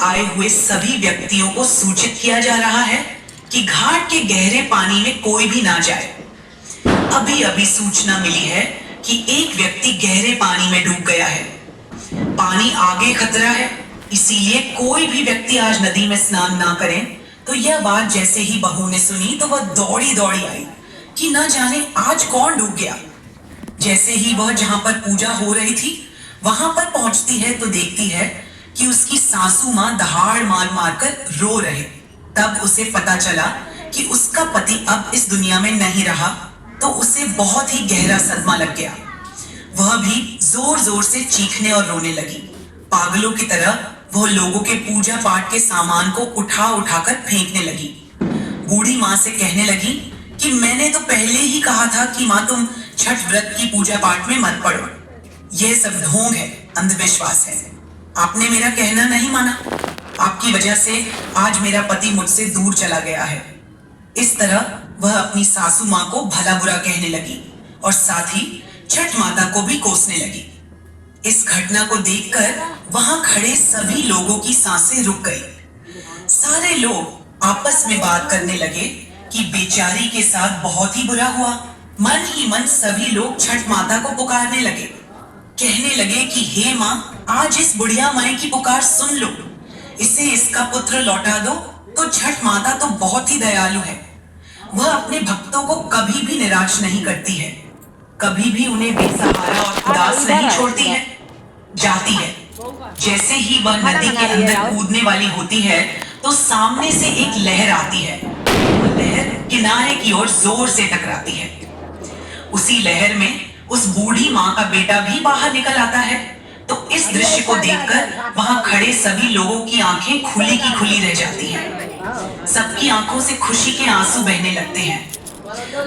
आए हुए सभी व्यक्तियों को सूचित किया जा रहा है कि घाट के गहरे पानी में कोई भी ना जाए। अभी अभी सूचना मिली है कि एक व्यक्ति गहरे पानी में डूब गया है। पानी आगे खतरा है, इसीलिए कोई भी व्यक्ति आज नदी में स्नान ना करे। तो यह बात जैसे ही बहू ने सुनी तो वह दौड़ी दौड़ी आई कि न जाने आज कौन डूब गया। जैसे ही वह जहां पर पूजा हो रही थी वहां पर पहुंचती है तो देखती है कि उसकी सासू मां दहाड़ मार मारकर रो रहे। तब उसे पता चला कि उसका पति अब इस दुनिया में नहीं रहा, तो उसे बहुत ही गहरा सदमा लग गया। वह भी जोर जोर से चीखने और रोने लगी। पागलों की तरह वह लोगों के पूजा पाठ के सामान को उठा उठाकर फेंकने लगी। बूढ़ी माँ से कहने लगी कि मैंने तो पहले ही कहा था कि माँ तुम छठ व्रत की पूजा पाठ में मत पड़ो। यह सब ढोंग है, अंधविश्वास है। आपने मेरा कहना नहीं माना। आपकी वजह से आज मेरा पति मुझसे दूर चला गया है। इस तरह वह अपनी सासू माँ को भला बुरा कहने लगी और साथ ही छठ माता को भी कोसने लगी। इस घटना को देखकर वहां खड़े सभी लोगों की सांसें रुक गई। सारे लोग आपस में बात करने लगे कि बेचारी के साथ बहुत ही बुरा हुआ। मन ही मन सभी लोग छठ माता को पुकारने लगे। कहने लगे कि हे माँ, आज इस बुढ़िया माई की पुकार सुन लो, इसे इसका पुत्र लौटा दो। तो छठ माता तो बहुत ही दयालु है। वह अपने भक्तों को कभी भी निराश नहीं करती है, कभी भी उन्हें बेसहारा और उदास नहीं छोड़ती है। जाती है, जैसे ही वह नदी के अंदर कूदने वाली होती है तो सामने से एक लहर आती है। वह लहर किनारे की ओर जोर से टकराती है। उसी लहर में उस बूढ़ी माँ का बेटा भी बाहर निकल आता है। तो इस दृश्य को देखकर वहां खड़े सभी लोगों की आंखें खुली की खुली रह जाती हैं। सबकी आंखों से खुशी के आंसू बहने लगते हैं।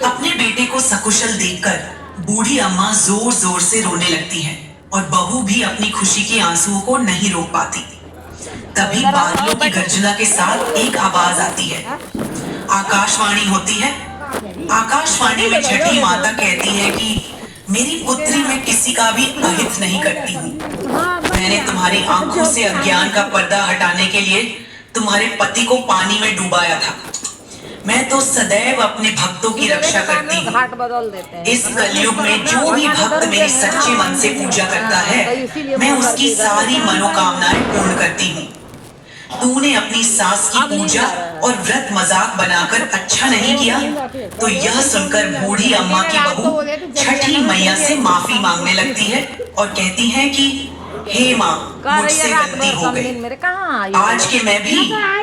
अपने बेटे को सकुशल देखकर बूढ़ी अम्मा जोर जोर से रोने लगती है और बहू भी अपनी खुशी के आंसुओं को नहीं रोक पाती। तभी बादलों की गर्जना के साथ एक आवाज आती है। आकाशवाणी होती है। आकाशवाणी में छठी माता कहती है कि मेरी पुत्री में किसी का भी अहित नहीं करती हूँ। मैंने तुम्हारी आंखों से अज्ञान का पर्दा हटाने के लिए तुम्हारे पति को पानी में डुबाया था। मैं तो सदैव अपने भक्तों की रक्षा करती हूँ। इस कलयुग में जो भी भक्त मेरी सच्चे मन से पूजा करता है, मैं उसकी सारी मनोकामनाएं पूर्ण करती हूँ। तूने अपनी सास की पूजा और व्रत मजाक बनाकर अच्छा नहीं किया। तो यह सुनकर बूढ़ी अम्मा की बहू छठी मैया से माफी मांगने लगती है और कहती है कि हे माँ, मुझसे गलती हो गई। आज के मैं भी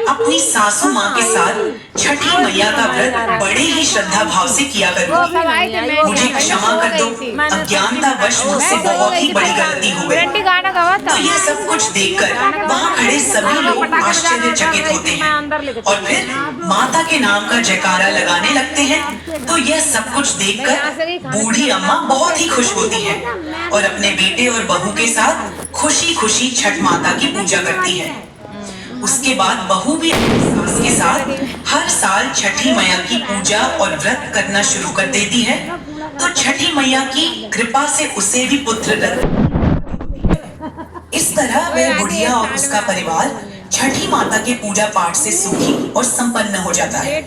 अपनी सासू माँ के साथ छठी मैया का व्रत बड़े ही श्रद्धा भाव से किया करूँगी। मुझे क्षमा कर दो, अज्ञानता वश मुझसे बहुत ही बड़ी गलती हो गई। तो यह सब कुछ देखकर वहाँ खड़े सभी लोग आश्चर्यचकित होते हैं और फिर माता के नाम का जयकारा लगाने लगते हैं। तो यह सब कुछ देखकर बूढ़ी अम्मा बहुत ही खुश होती है और अपने बेटे और बहू के साथ खुशी खुशी छठ माता की पूजा करती है। उसके बाद बहू भी अपनी सास के साथ हर साल छठी मैया की पूजा और व्रत करना शुरू कर देती है। तो छठी मैया की कृपा से उसे भी पुत्र रत्न। इस तरह वह बुढ़िया और उसका परिवार छठी माता के पूजा पाठ से सुखी और संपन्न हो जाता है।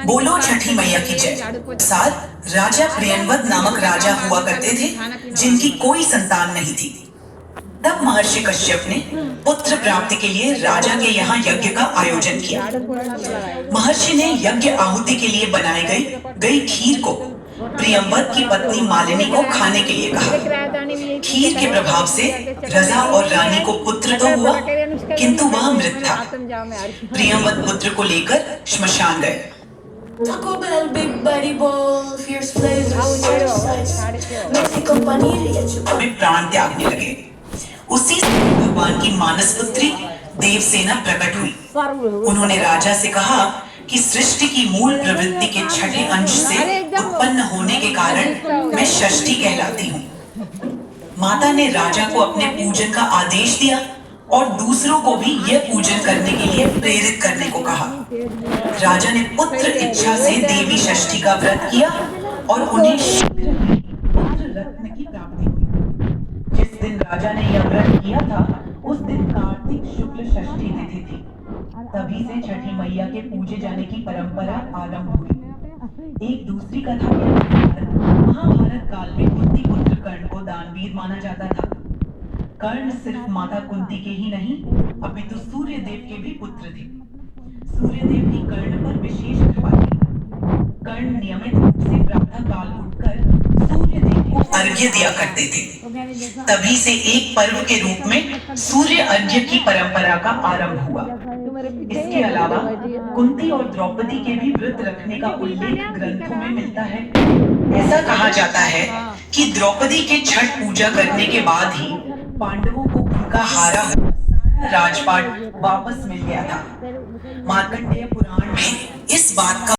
बोलो छठी मैया की जय। साथ राजा प्रियंवद नामक राजा हुआ करते थे जिनकी कोई संतान नहीं थी। तब महर्षि कश्यप ने पुत्र प्राप्ति के लिए राजा के यहाँ यज्ञ का आयोजन किया। महर्षि ने यज्ञ आहुति के लिए बनाए गई खीर को प्रियंवद की पत्नी मालिनी को खाने के लिए कहा। खीर के प्रभाव से रजा और रानी को पुत्र तो हुआ, किंतु वह मृत था। प्रियंवद पुत्र को लेकर श्मशान गए। Taco Bell, big body bowl, fierce flavors, Mexican paneer, में प्राण त्यागने लगे। उसी समय भगवान की मानस पुत्री देवसेना प्रकट हुई। उन्होंने राजा से कहा कि सृष्टि की मूल प्रवृत्ति के छठे अंश से उत्पन्न होने के कारण मैं षष्ठी कहलाती हूँ। माता ने राजा को अपने पूजन का आदेश दिया और दूसरों को भी यह पूजन करने के लिए प्रेरित करने को कहा। राजा ने पुत्र इच्छा से देवी षष्ठी का व्रत किया और उन्हें पुत्र रत्न की प्राप्ति हुई। जिस दिन राजा ने यह व्रत किया था, उस दिन कार्तिक शुक्ल शुक्ल षष्ठी तिथि थी। तभी से छठी मैया के पूजे जाने की परंपरा आरंभ हुई। एक दूसरी कथा के अनुसार महाभारत काल में कुंती पुत्र कर्ण को दानवीर माना जाता था। कर्ण सिर्फ माता कुंती के ही नहीं अपितु सूर्य देव के भी पुत्र थे। सूर्य देव की कर्ण पर विशेष कृपा थी। कर्ण नियमित रूप से प्रातः काल उठकर सूर्य देव को अर्घ्य दिया करते थे। तभी से एक पर्व के रूप में सूर्य अर्घ्य की परंपरा का आरंभ हुआ। इसके अलावा कुंती और द्रौपदी के भी व्रत रखने का उल्लेख ग्रंथों में मिलता है। ऐसा कहा जाता है कि द्रौपदी के छठ पूजा करने के बाद ही पांडवों को उनका हारा हुआ राजपाट वापस मिल गया था। मार्कंडेय पुराण में इस बात का